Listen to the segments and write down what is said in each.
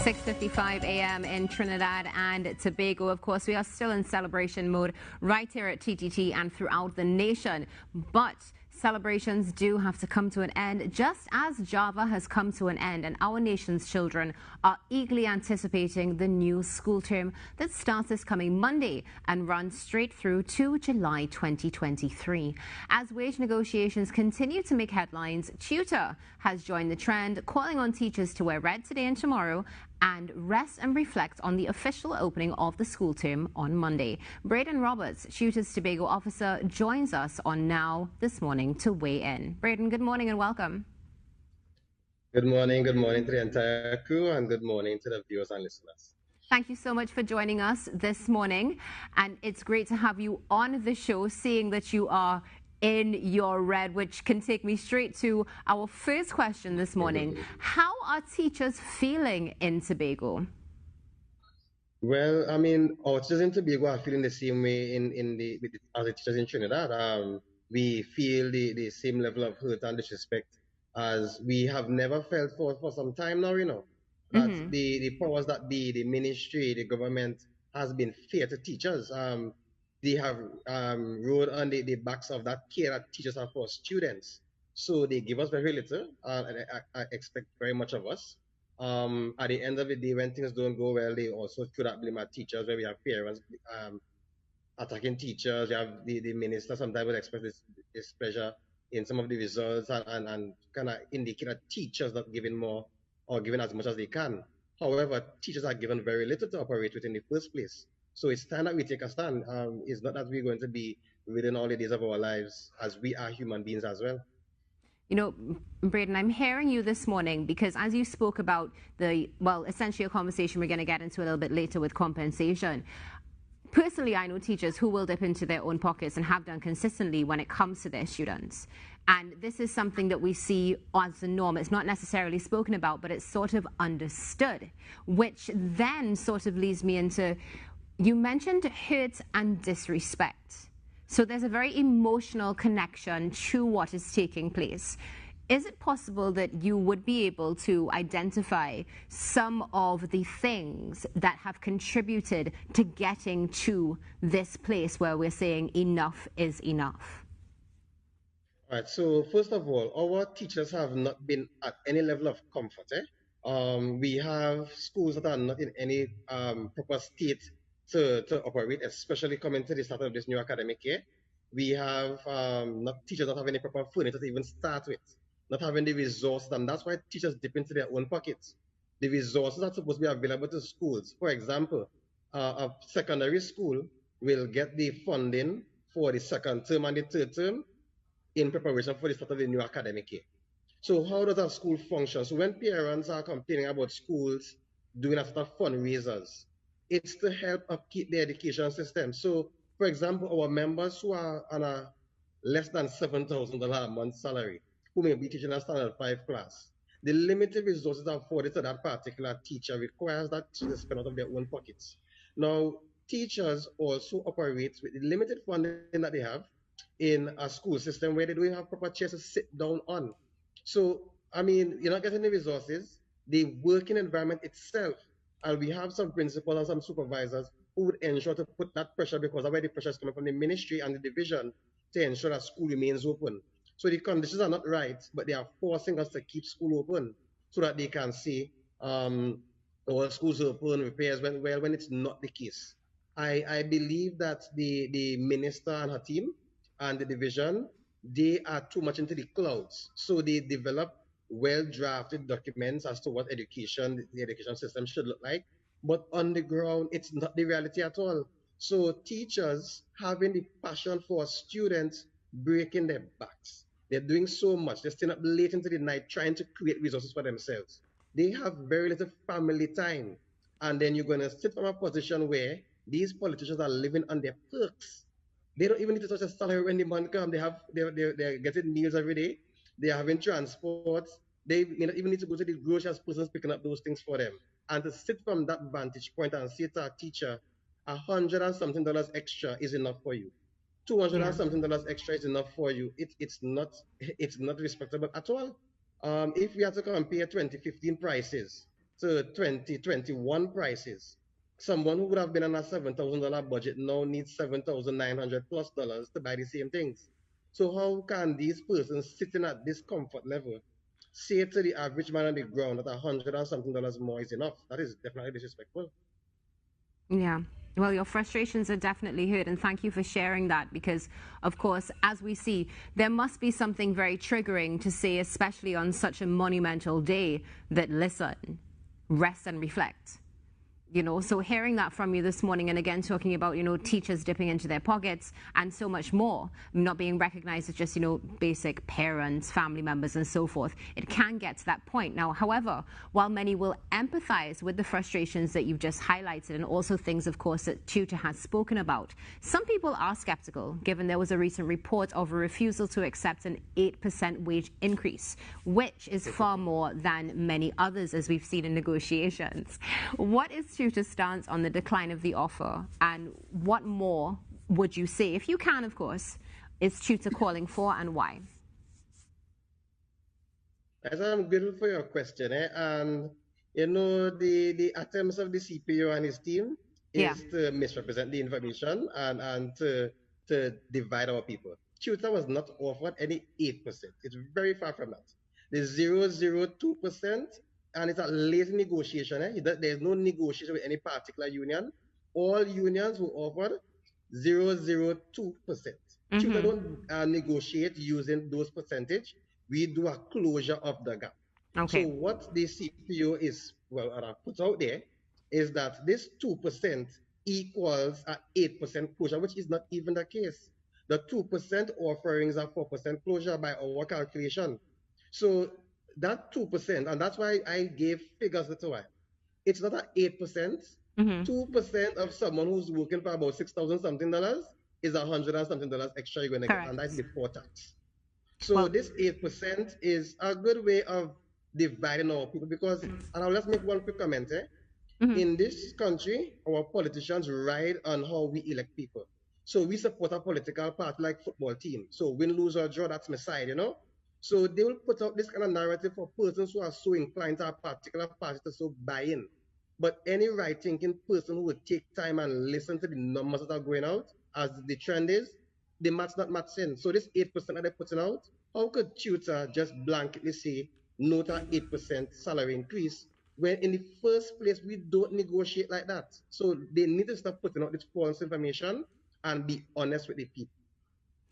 6:55 a.m. in Trinidad and Tobago. Of course, we are still in celebration mode right here at TTT and throughout the nation. But celebrations do have to come to an end, just as Java has come to an end, and our nation's children are eagerly anticipating the new school term that starts this coming Monday and runs straight through to July 2023. As wage negotiations continue to make headlines, TTUTA has joined the trend, calling on teachers to wear red today and tomorrow and rest and reflect on the official opening of the school term on Monday. Braden Roberts, TTUTA's Tobago Officer, joins us on Now this morning to weigh in. Braden, good morning and welcome. Good morning to the entire crew, and good morning to the viewers and listeners. Thank you so much for joining us this morning, and it's great to have you on the show, seeing that you are in your red, which can take me straight to our first question this morning. How are teachers feeling in Tobago? Well, I mean, our teachers in Tobago are feeling the same way as the teachers in Trinidad. We feel the same level of hurt and disrespect as we have never felt for some time now, That the powers that be, the ministry, the government, has been fair to teachers. They have rode on the backs of that care that teachers have for students. So they give us very little, and I expect very much of us. At the end of the day, when things don't go well, they also throw that blame at teachers, where we have parents attacking teachers. We have the minister sometimes will express this pleasure in some of the results and kind of indicate that teachers not giving more or giving as much as they can. However, teachers are given very little to operate with in the first place. So it's time that we take a stand. It's not that we're going to be within all the days of our lives, as we are human beings as well. You know, Braden, I'm hearing you this morning because as you spoke about essentially a conversation we're going to get into a little bit later with compensation. Personally, I know teachers who will dip into their own pockets and have done consistently when it comes to their students. And this is something that we see as the norm. It's not necessarily spoken about, but it's sort of understood, which then sort of leads me into, you mentioned hurt and disrespect. So there's a very emotional connection to what is taking place. Is it possible that you would be able to identify some of the things that have contributed to getting to this place where we're saying enough is enough? All right, so first of all, our teachers have not been at any level of comfort. We have schools that are not in any proper state to operate, especially coming to the start of this new academic year. We have teachers not having any proper furniture to even start with, not having the resources, and that's why teachers dip into their own pockets. The resources are supposed to be available to schools. For example, a secondary school will get the funding for the second term and the third term in preparation for the start of the new academic year. So how does a school function? So when parents are complaining about schools doing a sort of fundraisers, it's to help upkeep the education system. So, for example, our members who are on a less than $7,000 a month salary, who may be teaching a standard 5 class, the limited resources afforded to that particular teacher requires that teacher spend out of their own pockets. Now, teachers also operate with the limited funding that they have in a school system where they don't have proper chairs to sit down on. So, I mean, you're not getting the resources, the working environment itself, and we have some principals and some supervisors who would ensure to put that pressure, because of where the pressure is coming from the ministry and the division, to ensure that school remains open. So the conditions are not right, but they are forcing us to keep school open so that they can say our schools are open, repairs went well, when it's not the case. I believe that the minister and her team and the division, they are too much into the clouds. So they develop well-drafted documents as to what the education system should look like. But on the ground, it's not the reality at all. So teachers having the passion for students, breaking their backs. They're doing so much. They're staying up late into the night trying to create resources for themselves. They have very little family time. And then you're going to sit from a position where these politicians are living on their perks. They don't even need to touch a salary when the money comes. They're getting meals every day. They're having transport. They may not even need to go to the grocery as persons picking up those things for them. And to sit from that vantage point and say to a teacher, $100 and something extra is enough for you. $200 and something extra is enough for you. It's not respectable at all. If we have to compare 2015 prices to 2021 prices. Someone who would have been on a $7,000 budget now needs $7,900 plus dollars to buy the same things. So how can these persons sitting at this comfort level say to the average man on the ground that $100 and something dollars more is enough? That is definitely disrespectful. Yeah. Well, your frustrations are definitely heard, and thank you for sharing that because, of course, as we see, there must be something very triggering to say, especially on such a monumental day, that listen, rest and reflect. So hearing that from you this morning, and again talking about teachers dipping into their pockets and so much more, not being recognized as just basic parents, family members, and so forth, it can get to that point. Now, however, while many will empathize with the frustrations that you've just highlighted and also things, of course, that TTUTA has spoken about, some people are skeptical given there was a recent report of a refusal to accept an 8% wage increase, which is far more than many others as we've seen in negotiations. What is TTUTA's stance on the decline of the offer, and what more would you say, if you can, of course, is TTUTA calling for, and why? As I'm grateful for your question, and the attempts of the CPO and his team Yeah. is to misrepresent the information and to divide our people. TTUTA was not offered any 8%. It's very far from that. The 0.02%, and it's a late negotiation. There's no negotiation with any particular union. All unions were offered 0.02%. TTUTA don't negotiate using those percentage. We do a closure of the gap. So Okay. what the CPO is put out there is that this 2% equals a 8% closure, which is not even the case. The 2% offerings are 4% closure by our calculation. So that 2%, and that's why I gave figures to why. It's not at 8%. 2% of someone who's working for about 6,000 something dollars is $100 and something dollars extra you're going to get, and that's before tax. So Well, this 8% is a good way of dividing our people because, and now let's make one quick comment. In this country, our politicians ride on how we elect people. So we support a political party like football team. So win, lose, or draw, that's my side. So they will put out this kind of narrative for persons who are so inclined to a particular party to so buy in. But any right-thinking person who would take time and listen to the numbers that are going out, as the trend is, the math's not matching. So this 8% that they're putting out, how could TTUTA just blanketly say no to 8% salary increase when in the first place we don't negotiate like that? So they need to stop putting out this false information and be honest with the people.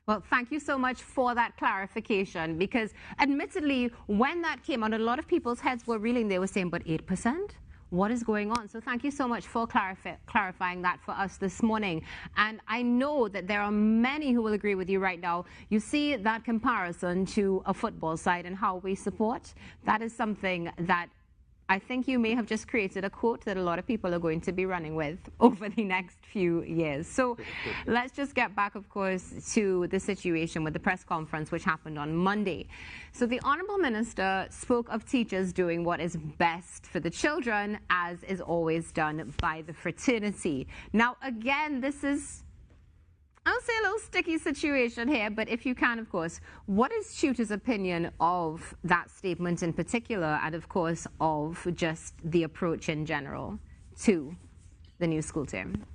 Well, thank you so much for that clarification, because admittedly, when that came out, a lot of people's heads were reeling. They were saying, but 8%? What is going on? So thank you so much for clarifying that for us this morning. And I know that there are many who will agree with you right now. You see that comparison to a football side and how we support. That is something that I think you may have just created a quote that a lot of people are going to be running with over the next few years. So let's just get back, of course, to the situation with the press conference which happened on Monday. So the Honourable Minister spoke of teachers doing what is best for the children, as is always done by the fraternity. Now, again, this is, I'll say, a little sticky situation here, but if you can, of course, what is TTUTA's opinion of that statement in particular, and of course of just the approach in general to the new school term?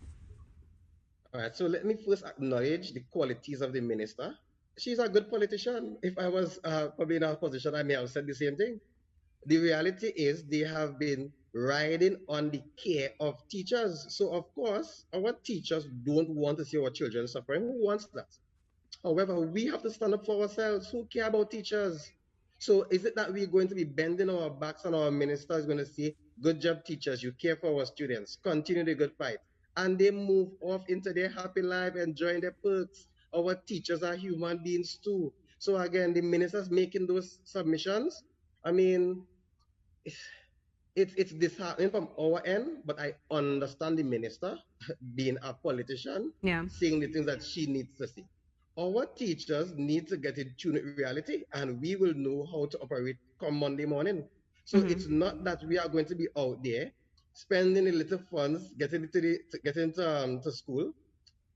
All right, so let me first acknowledge the qualities of the minister. She's a good politician. If I was probably in her position, I may have said the same thing. The reality is they have been riding on the care of teachers. So, of course, our teachers don't want to see our children suffering. Who wants that? However, we have to stand up for ourselves. Who care about teachers? So is it that we're going to be bending our backs and our minister is going to say, good job, teachers, you care for our students, continue the good fight. And they move off into their happy life, enjoying their perks. Our teachers are human beings too. So again, the minister's making those submissions. I mean, it's disheartening from our end, but I understand the minister being a politician, saying the things that she needs to see. Our teachers need to get in tune with reality, and we will know how to operate come Monday morning. So it's not that we are going to be out there spending a little funds, getting to school,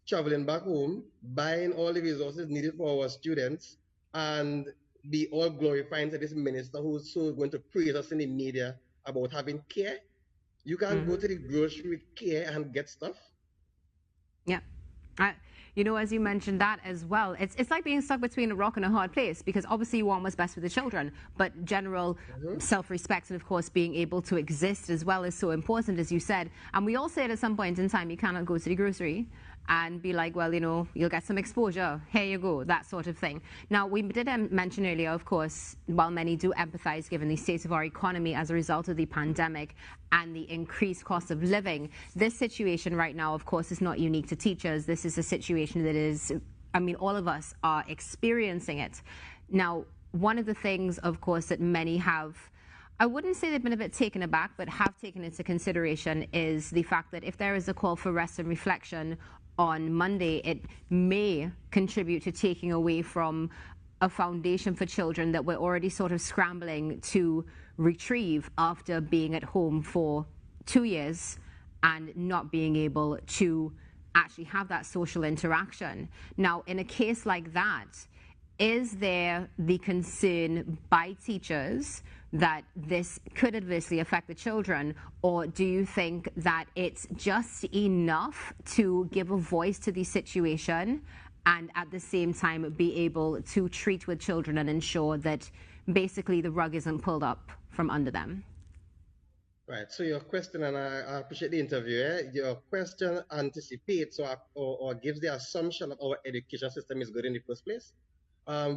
traveling back home, buying all the resources needed for our students, and be all glorifying to this minister who's so going to praise us in the media about having care. You can go to the grocery with care and get stuff. Yeah. Uh, as you mentioned that as well, it's like being stuck between a rock and a hard place because obviously you want what's best for the children, but general self-respect and of course being able to exist as well is so important, as you said. And we all said at some point in time you cannot go to the grocery and be like, well, you'll get some exposure. Here you go, that sort of thing. Now, we did mention earlier, of course, while many do empathize given the state of our economy as a result of the pandemic and the increased cost of living, this situation right now, of course, is not unique to teachers. This is a situation that is, all of us are experiencing it. Now, one of the things, of course, that many have, I wouldn't say they've been a bit taken aback, but have taken into consideration is the fact that if there is a call for rest and reflection on Monday, it may contribute to taking away from a foundation for children that we're already sort of scrambling to retrieve after being at home for 2 years and not being able to actually have that social interaction. Now, in a case like that, is there the concern by teachers that this could adversely affect the children, or do you think that it's just enough to give a voice to the situation and at the same time be able to treat with children and ensure that basically the rug isn't pulled up from under them? Right. So your question, and I appreciate the interview. Your question anticipates or gives the assumption that our education system is good in the first place.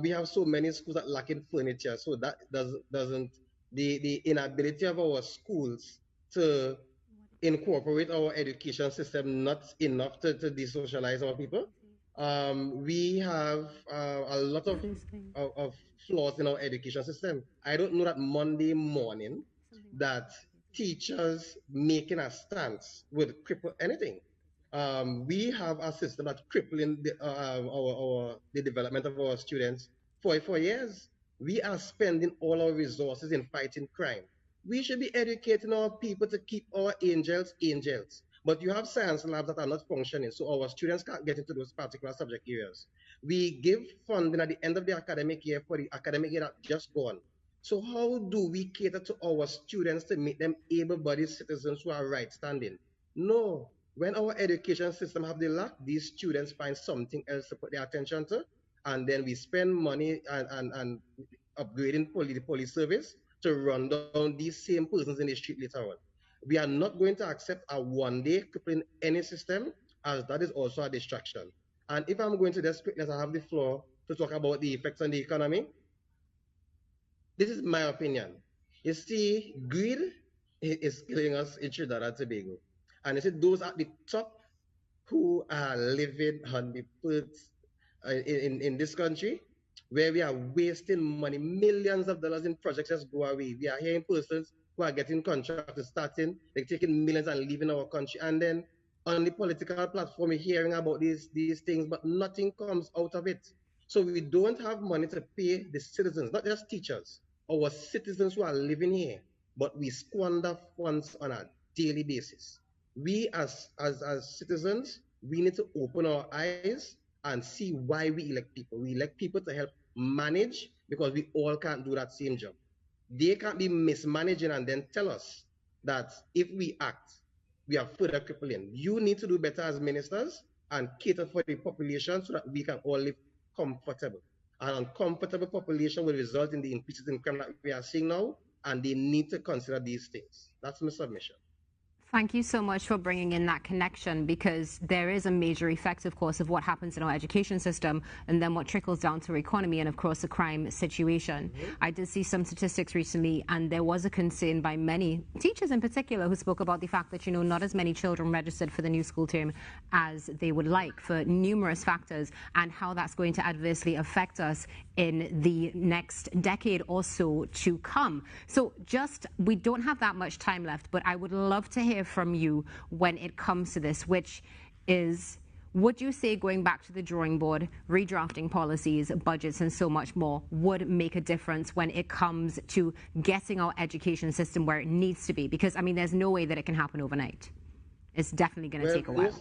We have so many schools that lack in furniture, so that doesn't the inability of our schools to incorporate our education system not enough to desocialize our people. We have a lot of flaws in our education system. I don't know that Monday morning that teachers making a stance would cripple anything. We have a system that's crippling the development of our students for years. We are spending all our resources in fighting crime. We should be educating our people to keep our angels angels. But you have science labs that are not functioning, so our students can't get into those particular subject areas. We give funding at the end of the academic year for the academic year that just gone. So how do we cater to our students to make them able-bodied citizens who are right standing? No. When our education system have the lack, these students find something else to put their attention to, and then we spend money and upgrading the police service to run down these same persons in the street later on. We are not going to accept a one-day crippling any system, as that is also a distraction. And if I'm going to just quickly, I have the floor to talk about the effects on the economy. This is my opinion. You see, greed is killing us in Trinidad and Tobago. And you see, those at the top who are living on the perks in this country, where we are wasting money, millions of dollars in projects just go away. We are hearing persons who are getting contracts starting, they're taking millions and leaving our country. And then on the political platform, we're hearing about these things, but nothing comes out of it. So we don't have money to pay the citizens, not just teachers, our citizens who are living here, but we squander funds on a daily basis. We as citizens, we need to open our eyes and see why we elect people. We elect people to help manage because we all can't do that same job. They can't be mismanaging and then tell us that if we act, we are further crippling. You need to do better as ministers and cater for the population so that we can all live comfortable. An uncomfortable population will result in the increases in crime that we are seeing now, and they need to consider these things. That's my submission. Thank you so much for bringing in that connection, because there is a major effect, of course, of what happens in our education system and then what trickles down to our economy and, of course, the crime situation. I did see some statistics recently, and there was a concern by many teachers in particular who spoke about the fact that, not as many children registered for the new school term as they would like for numerous factors, and how that's going to adversely affect us in the next decade or so to come. So we don't have that much time left, but I would love to hear from you when it comes to this, which is, would you say going back to the drawing board, redrafting policies, budgets, and so much more would make a difference when it comes to getting our education system where it needs to be? Because, there's no way that it can happen overnight. It's definitely going to take a while.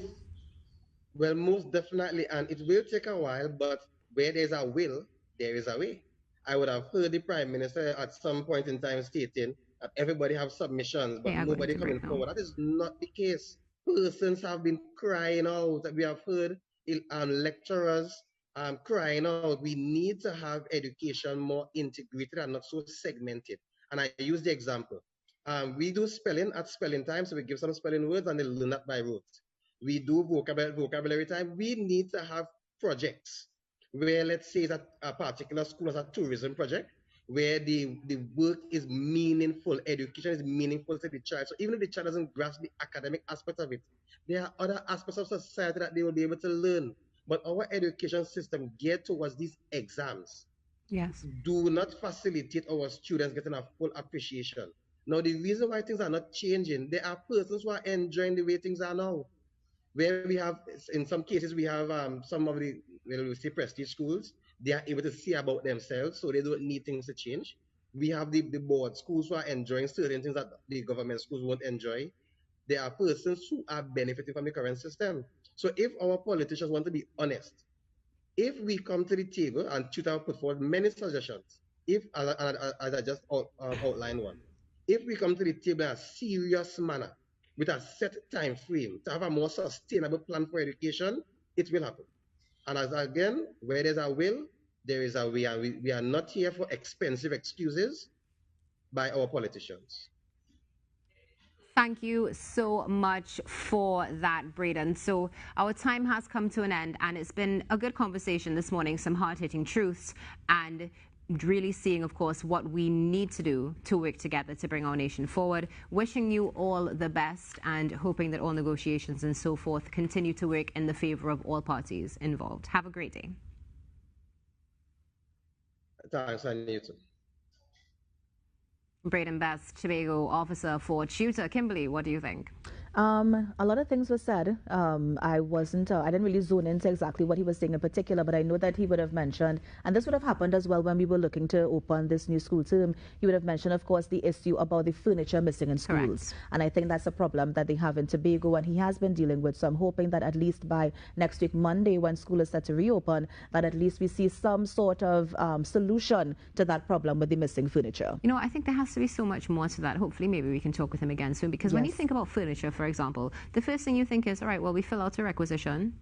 Well, most definitely, and it will take a while, but where there's a will, there is a way. I would have heard the Prime Minister at some point in time stating that everybody have submissions, They but are going nobody to coming break now. forward. That is not the case. Persons have been crying out. That we have heard lecturers crying out. We need to have education more integrated and not so segmented. And I use the example. We do spelling at spelling time, so we give some spelling words and they learn that by rote. We do vocabulary time. We need to have projects where, let's say, that a particular school has a tourism project where the work is meaningful, education is meaningful to the child. So even if the child doesn't grasp the academic aspect of it, there are other aspects of society that they will be able to learn. But our education system geared towards these exams Yes. do not facilitate our students getting a full appreciation. Now, the reason why things are not changing, there are persons who are enjoying the way things are now. Where we have, in some cases, we have some of the, we say prestige schools, they are able to see about themselves, so they don't need things to change. We have the board schools who are enjoying certain things that the government schools won't enjoy. There are persons who are benefiting from the current system. So if our politicians want to be honest, if we come to the table and TTUTA put forward many suggestions, if, as I just outlined one, if we come to the table in a serious manner, with a set time frame, to have a more sustainable plan for education, it will happen. And as again, where there's a will, there is a way, and we are not here for expensive excuses by our politicians. Thank you so much for that, Braden. So our time has come to an end, and it's been a good conversation this morning, some hard-hitting truths, and really seeing, of course, what we need to do to work together to bring our nation forward. Wishing you all the best and hoping that all negotiations and so forth continue to work in the favor of all parties involved. Have a great day. Thanks, and you too. Braden Best, Tobago Officer for TTUTA. Kimberly, what do you think? A lot of things were said. I didn't really zone into exactly what he was saying in particular, but I know that he would have mentioned, and this would have happened as well when we were looking to open this new school term, he would have mentioned, of course, the issue about the furniture missing in schools. Correct. And I think that's a problem that they have in Tobago, and he has been dealing with. So I'm hoping that at least by next week, Monday, when school is set to reopen, that at least we see some sort of solution to that problem with the missing furniture. You know, I think there has to be so much more to that. Hopefully, maybe we can talk with him again soon, because when you think about furniture, for example, the first thing you think is, all right, well, we fill out a requisition.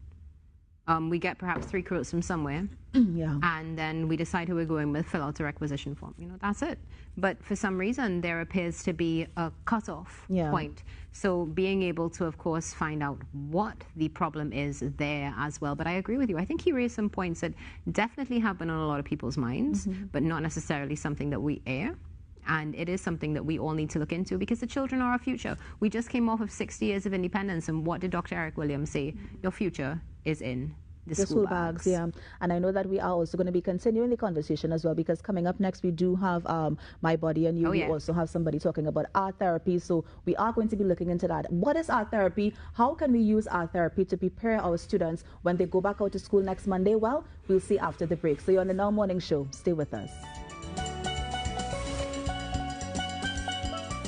We get perhaps 3 quotes from somewhere. Yeah. And then we decide who we're going with, fill out a requisition form. You know, that's it. But for some reason, there appears to be a cutoff point. So being able to, of course, find out what the problem is there as well. But I agree with you. I think he raised some points that definitely have been on a lot of people's minds, but not necessarily something that we air. And it is something that we all need to look into, because the children are our future. We just came off of 60 years of independence, and what did Dr. Eric Williams say? Your future is in the school bags. Yeah. And I know that we are also going to be continuing the conversation as well, because coming up next we do have My Body and You. We also have somebody talking about art therapy, so we are going to be looking into that. What is art therapy? How can we use art therapy to prepare our students when they go back out to school next Monday? Well, we'll see after the break. So you're on the Now Morning Show. Stay with us.